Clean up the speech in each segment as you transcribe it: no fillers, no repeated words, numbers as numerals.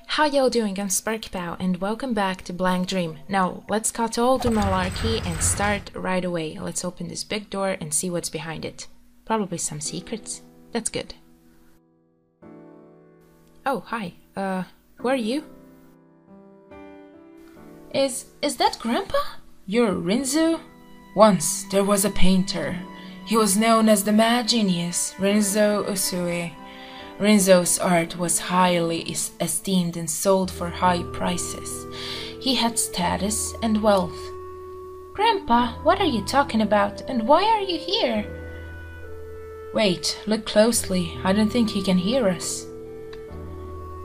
How y'all doing? I'm Sparkpow and welcome back to Blank Dream. Now, let's cut all the malarkey and start right away. Let's open this big door and see what's behind it. Probably some secrets. That's good. Oh, hi. Who are you? Is that Grandpa? You're Rinzo? Once there was a painter. He was known as the Mad Genius, Rinzo Usui. Rinzo's art was highly esteemed and sold for high prices. He had status and wealth. Grandpa, what are you talking about, and why are you here? Wait, look closely. I don't think he can hear us.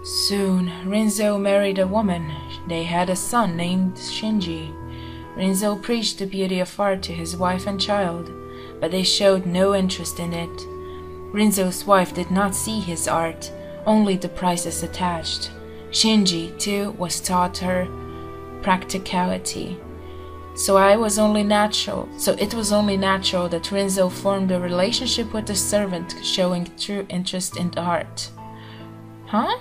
Soon, Rinzo married a woman. They had a son named Shinji. Rinzo preached the beauty of art to his wife and child, but they showed no interest in it. Rinzo's wife did not see his art, only the prices attached. Shinji, too, was taught her practicality. So it was only natural that Rinzo formed a relationship with the servant, showing true interest in art. Huh?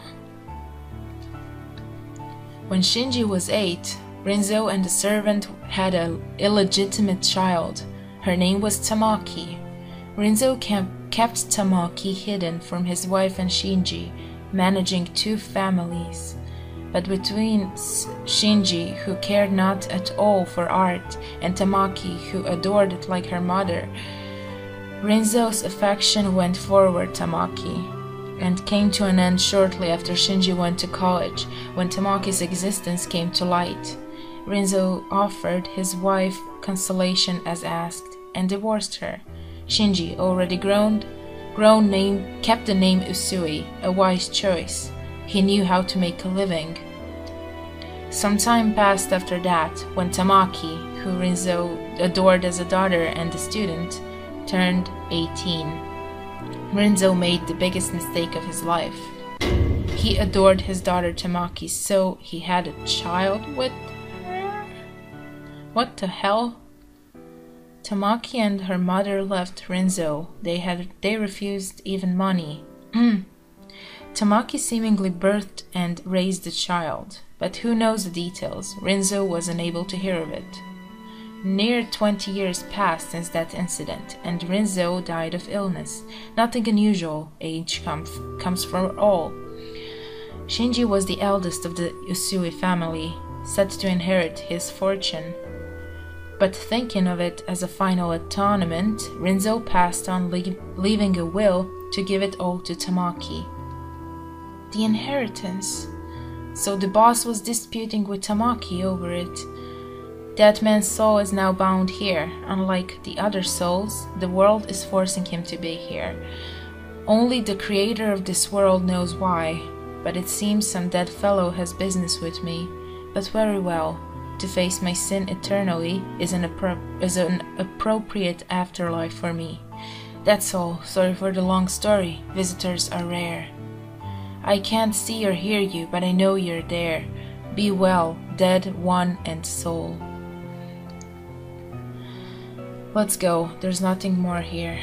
When Shinji was 8, Rinzo and the servant had an illegitimate child. Her name was Tamaki. Rinzo kept Tamaki hidden from his wife and Shinji, managing 2 families. But between Shinji, who cared not at all for art, and Tamaki, who adored it like her mother, Rinzo's affection went forward Tamaki, and came to an end shortly after Shinji went to college, when Tamaki's existence came to light. Rinzo offered his wife consolation as asked, and divorced her. Shinji, already grown kept the name Usui, a wise choice. He knew how to make a living. Some time passed after that, when Tamaki, who Rinzo adored as a daughter and a student, turned 18. Rinzo made the biggest mistake of his life. He adored his daughter Tamaki, so he had a child with her? What the hell? Tamaki and her mother left Rinzo. They refused even money. Tamaki seemingly birthed and raised the child, but who knows the details? Rinzo was unable to hear of it. Near 20 years passed since that incident, and Rinzo died of illness. Nothing unusual. Age comes for all. Shinji was the eldest of the Usui family, set to inherit his fortune. But thinking of it as a final atonement, Rinzo passed on, leaving a will to give it all to Tamaki. The inheritance. So the boss was disputing with Tamaki over it. That man's soul is now bound here. Unlike the other souls, the world is forcing him to be here. Only the creator of this world knows why, but it seems some dead fellow has business with me. But very well. To face my sin eternally is an appropriate afterlife for me. That's all. Sorry for the long story. Visitors are rare. I can't see or hear you, but I know you're there. Be well, dead one and soul. Let's go. There's nothing more here.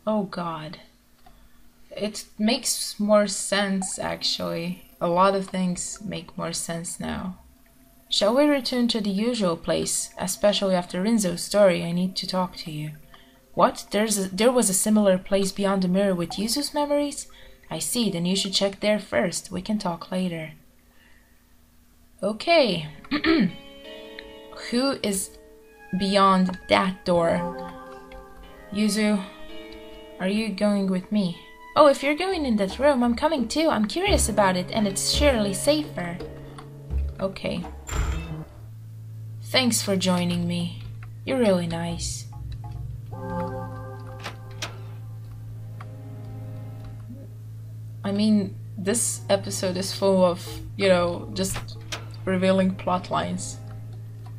Oh God. It makes more sense, actually. A lot of things make more sense now. Shall we return to the usual place? Especially after Rinzo's story, I need to talk to you. What? There was a similar place beyond the mirror with Yuzu's memories? I see, then you should check there first. We can talk later. Okay. Who is beyond that door? Yuzu, are you going with me? Oh, if you're going in that room, I'm coming too. I'm curious about it, and it's surely safer. Okay. Thanks for joining me. You're really nice. I mean, this episode is full of, just revealing plot lines.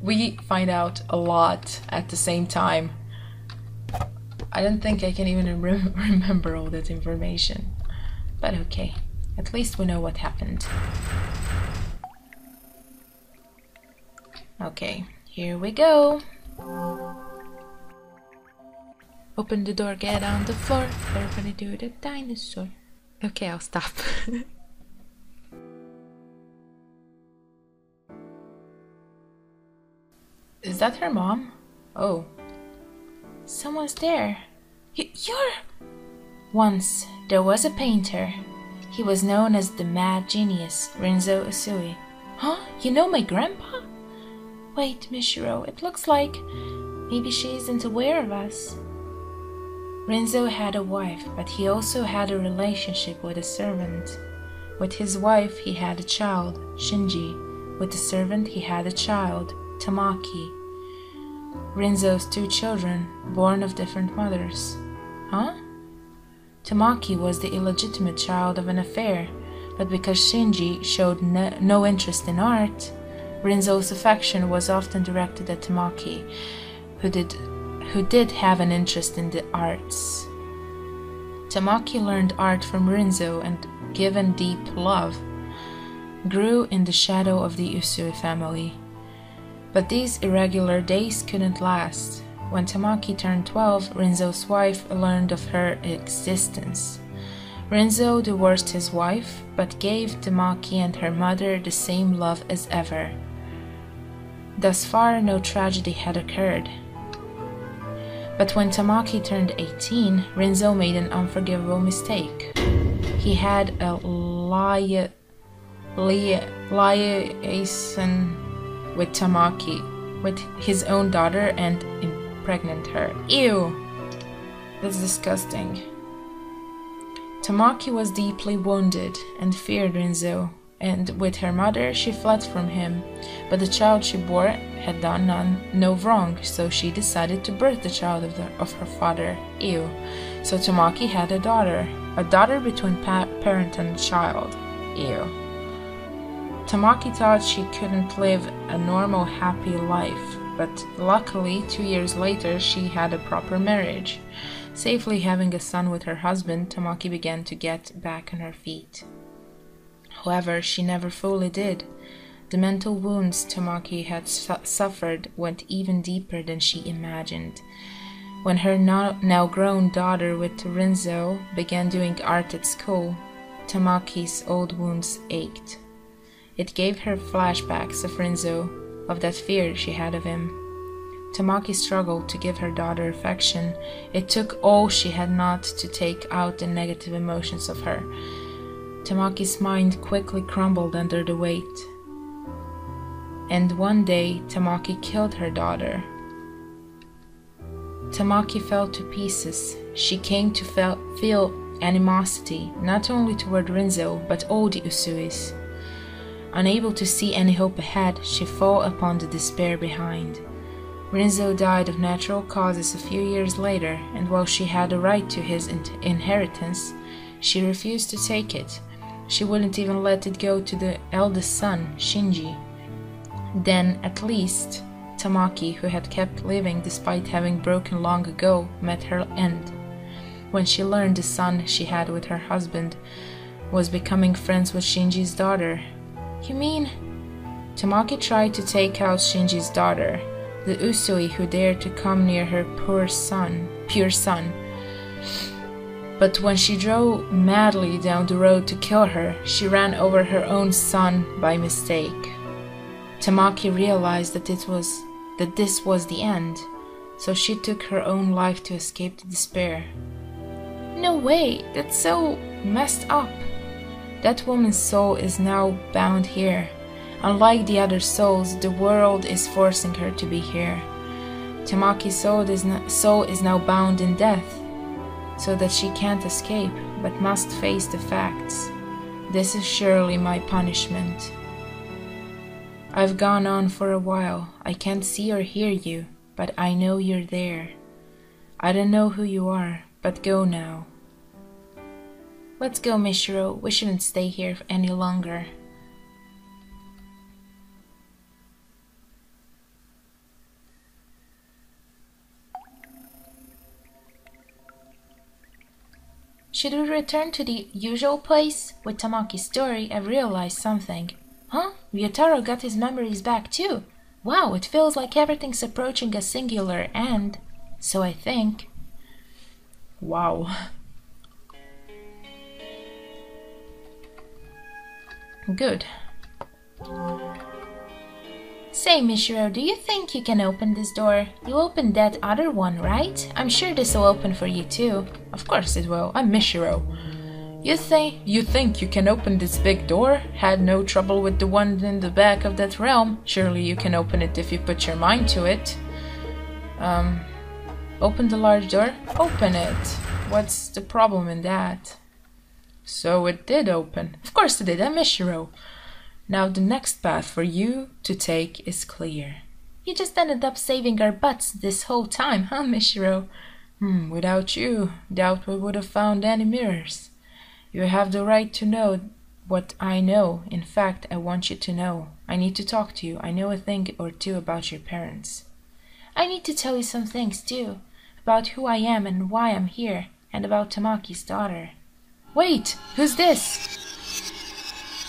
We find out a lot at the same time. I don't think I can even remember all that information. But okay, at least we know what happened. Okay, here we go. Open the door, get on the floor. Everybody do the dinosaur. Okay, I'll stop. Is that her mom? Oh. Someone's there. You're... Once, there was a painter. He was known as the Mad Genius, Rinzo Usui. Huh? You know my grandpa? Wait, Mishiro, it looks like maybe she isn't aware of us. Rinzo had a wife, but he also had a relationship with a servant. With his wife, he had a child, Shinji. With the servant, he had a child, Tamaki. Rinzo's 2 children, born of different mothers. Huh? Tamaki was the illegitimate child of an affair, but because Shinji showed no interest in art, Rinzo's affection was often directed at Tamaki, who did have an interest in the arts. Tamaki learned art from Rinzo and, given deep love, grew in the shadow of the Usui family. But these irregular days couldn't last. When Tamaki turned 12, Rinzo's wife learned of her existence. Rinzo divorced his wife, but gave Tamaki and her mother the same love as ever. Thus far, no tragedy had occurred. But when Tamaki turned 18, Rinzo made an unforgivable mistake. He had a liaison with Tamaki, with his own daughter, and impregnate her. Ew! That's disgusting. Tamaki was deeply wounded and feared Rinzo, and with her mother she fled from him, but the child she bore had done no wrong, so she decided to birth the child of her father. Ew. So Tamaki had a daughter between parent and child. Ew. Tamaki thought she couldn't live a normal, happy life, but luckily 2 years later she had a proper marriage. Safely having a son with her husband, Tamaki began to get back on her feet. However, she never fully did. The mental wounds Tamaki had suffered went even deeper than she imagined. When her now grown daughter with Rinzo began doing art at school, Tamaki's old wounds ached. It gave her flashbacks of Rinzo, of that fear she had of him. Tamaki struggled to give her daughter affection. It took all she had not to take out the negative emotions of her. Tamaki's mind quickly crumbled under the weight. And one day, Tamaki killed her daughter. Tamaki fell to pieces. She came to feel animosity, not only toward Rinzo, but all the Usuis. Unable to see any hope ahead, she fell upon the despair behind. Rinzo died of natural causes a few years later, and while she had a right to his inheritance, she refused to take it. She wouldn't even let it go to the eldest son, Shinji. Then, at least, Tamaki, who had kept living despite having broken long ago, met her end. When she learned the son she had with her husband was becoming friends with Shinji's daughter. You mean? Tamaki tried to take out Shinji's daughter, the Usui who dared to come near her pure son. But when she drove madly down the road to kill her, she ran over her own son by mistake. Tamaki realized that this was the end, so she took her own life to escape the despair. No way, that's so messed up. That woman's soul is now bound here. Unlike the other souls, the world is forcing her to be here. Tamaki's soul is now bound in death, so that she can't escape, but must face the facts. This is surely my punishment. I've gone on for a while. I can't see or hear you, but I know you're there. I don't know who you are, but go now. Let's go, Mishiro. We shouldn't stay here any longer. Should we return to the usual place? With Tamaki's story, I've realized something. Huh? Ryotaro got his memories back too. Wow, it feels like everything's approaching a singular end. So I think. Wow. Good. Say, Mishiro, do you think you can open this door? You opened that other one, right? I'm sure this will open for you too. Of course it will. I'm Mishiro. You think you can open this big door? Had no trouble with the one in the back of that realm. Surely you can open it if you put your mind to it. Open the large door? Open it. What's the problem in that? So it did open. Of course it did. I'm Mishiro. Now the next path for you to take is clear. You just ended up saving our butts this whole time, huh, Mishiro? Without you, doubt we would have found any mirrors. You have the right to know what I know. In fact, I want you to know. I need to talk to you. I know a thing or two about your parents. I need to tell you some things too. About who I am and why I'm here. And about Tamaki's daughter. Wait! Who's this?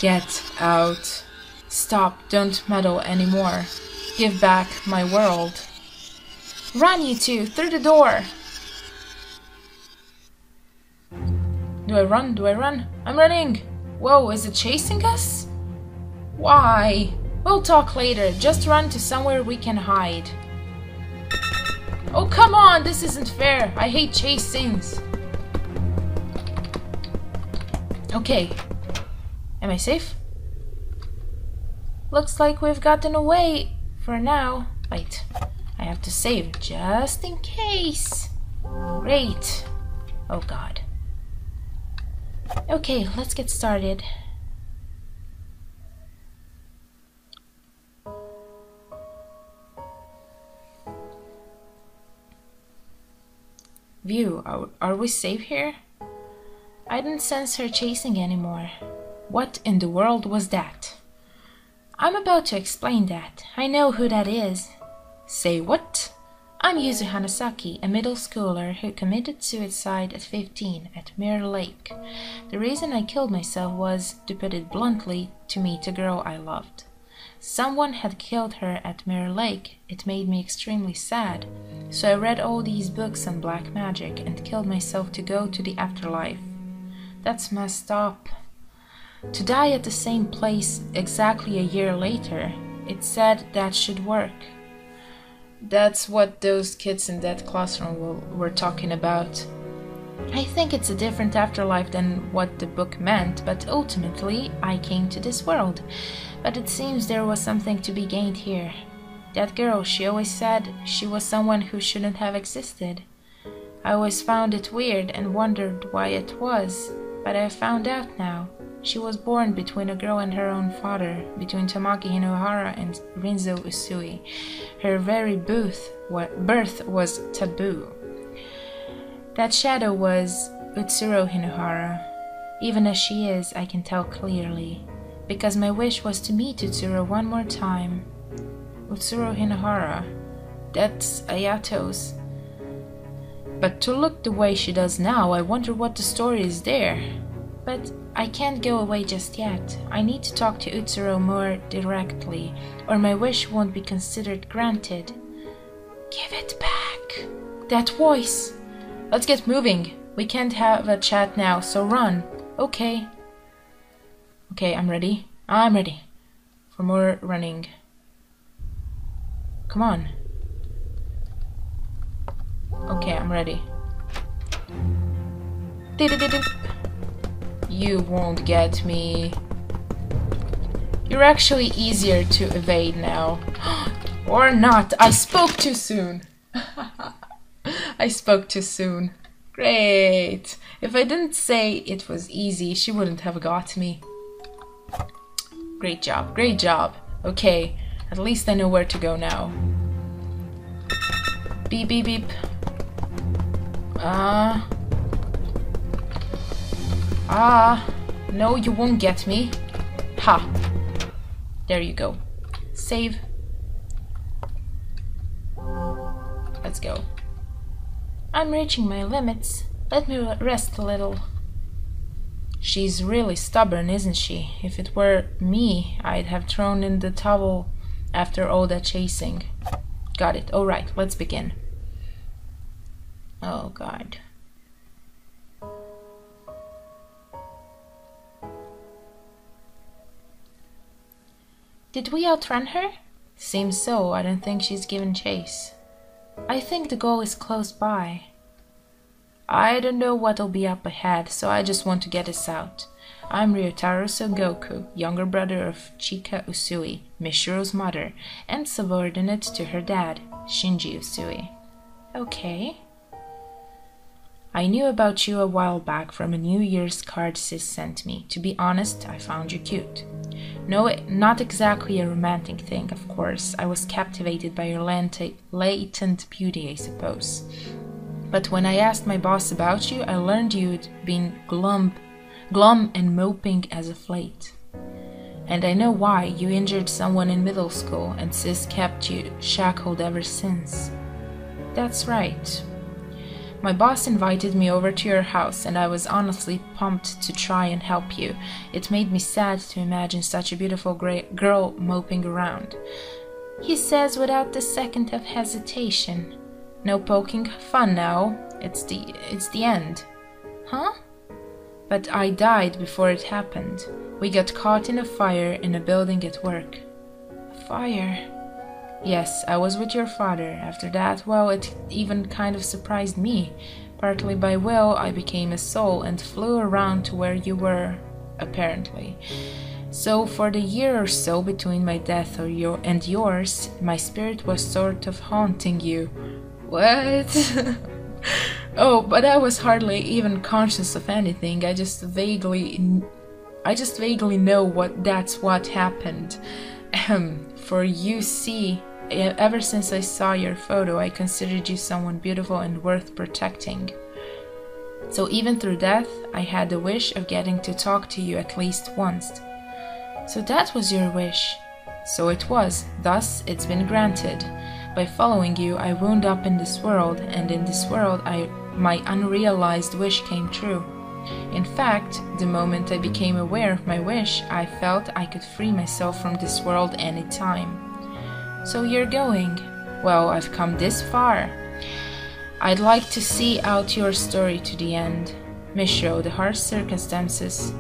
Get out. Stop, don't meddle anymore. Give back my world. Run, you two, through the door! Do I run? Do I run? I'm running! Whoa, is it chasing us? Why? We'll talk later. Just run to somewhere we can hide. Oh, come on! This isn't fair. I hate chasings. Okay. Am I safe? Looks like we've gotten away for now. Wait, I have to save just in case. Great. Oh god. Okay, let's get started. View, are we safe here? I didn't sense her chasing anymore. What in the world was that? I'm about to explain that. I know who that is. Say what? I'm Yuzu Hanasaki, a middle schooler who committed suicide at 15 at Mirror Lake. The reason I killed myself was, to put it bluntly, to meet a girl I loved. Someone had killed her at Mirror Lake. It made me extremely sad. So I read all these books on black magic and killed myself to go to the afterlife. That's messed up. To die at the same place exactly a year later, it said that should work. That's what those kids in that classroom were talking about. I think it's a different afterlife than what the book meant, but ultimately I came to this world. But it seems there was something to be gained here. That girl, she always said she was someone who shouldn't have existed. I always found it weird and wondered why it was, but I found out now. She was born between a girl and her own father, between Tamaki Hinohara and Rinzo Usui. Her very birth was taboo. That shadow was Utsuro Hinohara. Even as she is, I can tell clearly, because my wish was to meet Utsuro one more time. Utsuro Hinohara, that's Ayato's. But to look the way she does now, I wonder what the story is there. But I can't go away just yet. I need to talk to Utsuro more directly, or my wish won't be considered granted. Give it back. That voice! Let's get moving. We can't have a chat now, so run. Okay. Okay, I'm ready. I'm ready. For more running. Come on. Okay, I'm ready. You won't get me. You're actually easier to evade now. Or not. I spoke too soon. I spoke too soon. Great. If I didn't say it was easy, she wouldn't have got me. Great job. Great job. Okay. At least I know where to go now. Beep, beep, beep. No, you won't get me. Ha. There you go. Save. Let's go. I'm reaching my limits. Let me rest a little. She's really stubborn, isn't she? If it were me, I'd have thrown in the towel after all that chasing. Got it. Alright, let's begin. Oh god. Did we outrun her? Seems so. I don't think she's given chase. I think the goal is close by. I don't know what'll be up ahead, so I just want to get us out. I'm Ryotaro Sogoku, younger brother of Chika Usui, Mishiro's mother, and subordinate to her dad, Shinji Usui. Okay. I knew about you a while back from a New Year's card sis sent me. To be honest, I found you cute. No, not exactly a romantic thing, of course. I was captivated by your latent beauty, I suppose. But when I asked my boss about you, I learned you'd been glum and moping as of late. And I know why. You injured someone in middle school, and sis kept you shackled ever since. That's right. My boss invited me over to your house, and I was honestly pumped to try and help you. It made me sad to imagine such a beautiful girl moping around. He says without the second of hesitation. No poking fun now. It's the end. Huh? But I died before it happened. We got caught in a fire in a building at work. A fire? Yes, I was with your father. After that, well, it even kind of surprised me. Partly by will, I became a soul and flew around to where you were, apparently. So for the year or so between my death and yours, my spirit was sort of haunting you. What? Oh, but I was hardly even conscious of anything. I just vaguely know that's what happened. For you see, ever since I saw your photo, I considered you someone beautiful and worth protecting. So even through death, I had the wish of getting to talk to you at least once. So that was your wish. So it was. Thus, it's been granted. By following you, I wound up in this world, and in this world, my unrealized wish came true. In fact, the moment I became aware of my wish, I felt I could free myself from this world any time. So you're going? Well, I've come this far. I'd like to see out your story to the end. Mishiro, the harsh circumstances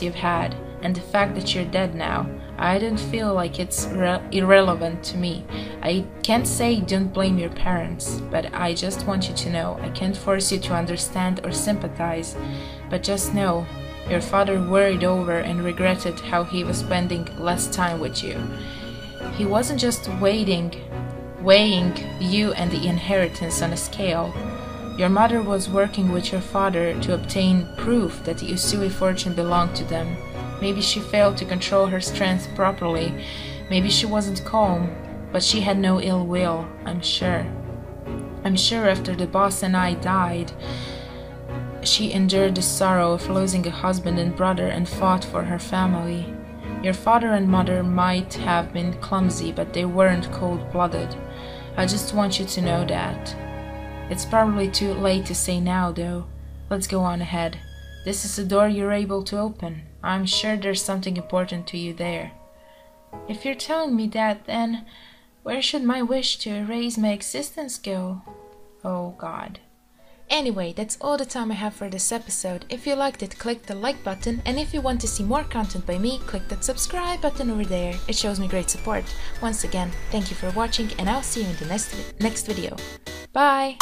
you've had, and the fact that you're dead now, I don't feel like it's irrelevant to me. I can't say don't blame your parents, but I just want you to know I can't force you to understand or sympathize, but just know your father worried over and regretted how he was spending less time with you. He wasn't just weighing you and the inheritance on a scale. Your mother was working with your father to obtain proof that the Usui fortune belonged to them. Maybe she failed to control her strength properly. Maybe she wasn't calm, but she had no ill will, I'm sure. I'm sure after the boss and I died, she endured the sorrow of losing a husband and brother and fought for her family. Your father and mother might have been clumsy, but they weren't cold-blooded. I just want you to know that. It's probably too late to say now, though. Let's go on ahead. This is a door you're able to open. I'm sure there's something important to you there. If you're telling me that, then where should my wish to erase my existence go? Oh God. Anyway, that's all the time I have for this episode. If you liked it, click the like button, and if you want to see more content by me, click that subscribe button over there. It shows me great support. Once again, thank you for watching, and I'll see you in the next video. Bye!